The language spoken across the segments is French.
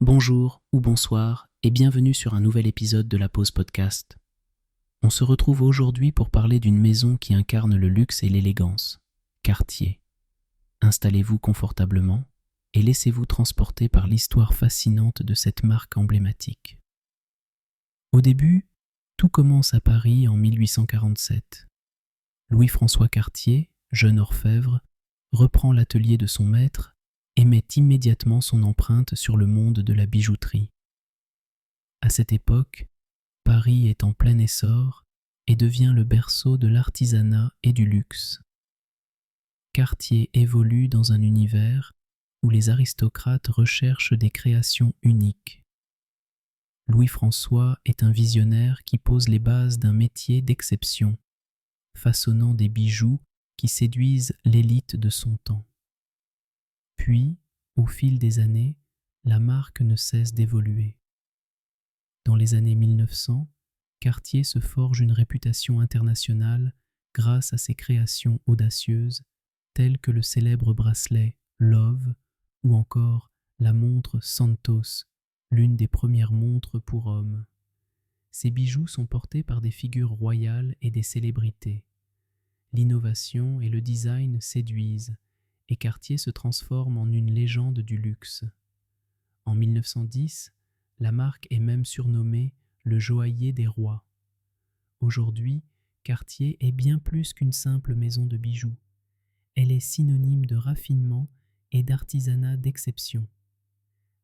Bonjour ou bonsoir et bienvenue sur un nouvel épisode de la Pause Podcast. On se retrouve aujourd'hui pour parler d'une maison qui incarne le luxe et l'élégance, Cartier. Installez-vous confortablement et laissez-vous transporter par l'histoire fascinante de cette marque emblématique. Au début, tout commence à Paris en 1847. Louis-François Cartier, jeune orfèvre, reprend l'atelier de son maître et met immédiatement son empreinte sur le monde de la bijouterie. À cette époque, Paris est en plein essor et devient le berceau de l'artisanat et du luxe. Cartier évolue dans un univers où les aristocrates recherchent des créations uniques. Louis-François est un visionnaire qui pose les bases d'un métier d'exception, façonnant des bijoux qui séduisent l'élite de son temps. Puis, au fil des années, la marque ne cesse d'évoluer. Dans les années 1900, Cartier se forge une réputation internationale grâce à ses créations audacieuses, telles que le célèbre bracelet Love ou encore la montre Santos, l'une des premières montres pour hommes. Ces bijoux sont portés par des figures royales et des célébrités. L'innovation et le design séduisent, et Cartier se transforme en une légende du luxe. En 1910, la marque est même surnommée le joaillier des rois. Aujourd'hui, Cartier est bien plus qu'une simple maison de bijoux. Elle est synonyme de raffinement et d'artisanat d'exception.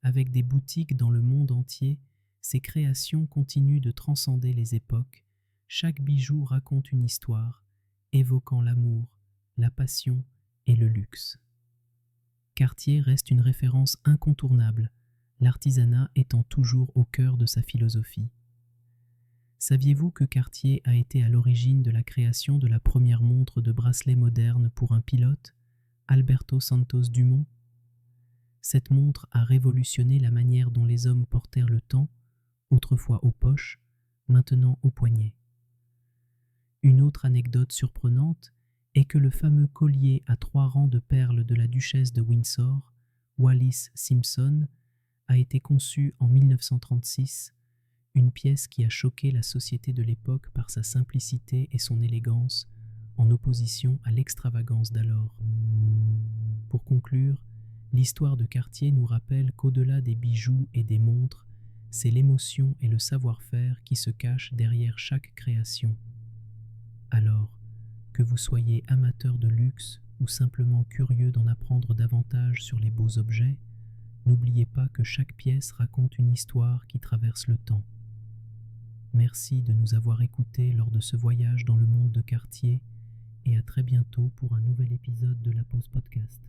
Avec des boutiques dans le monde entier, ses créations continuent de transcender les époques. Chaque bijou raconte une histoire, évoquant l'amour, la passion et le luxe. Cartier reste une référence incontournable, l'artisanat étant toujours au cœur de sa philosophie. Saviez-vous que Cartier a été à l'origine de la création de la première montre de bracelet moderne pour un pilote, Alberto Santos Dumont? Cette montre a révolutionné la manière dont les hommes portèrent le temps, autrefois aux poches, maintenant au poignet. Une autre anecdote surprenante est que le fameux collier à 3 rangs de perles de la duchesse de Windsor, Wallis Simpson, a été conçu en 1936, une pièce qui a choqué la société de l'époque par sa simplicité et son élégance, en opposition à l'extravagance d'alors. Pour conclure, l'histoire de Cartier nous rappelle qu'au-delà des bijoux et des montres, c'est l'émotion et le savoir-faire qui se cachent derrière chaque création. Alors, que vous soyez amateur de luxe ou simplement curieux d'en apprendre davantage sur les beaux objets, n'oubliez pas que chaque pièce raconte une histoire qui traverse le temps. Merci de nous avoir écoutés lors de ce voyage dans le monde de Cartier et à très bientôt pour un nouvel épisode de la Pause Podcast.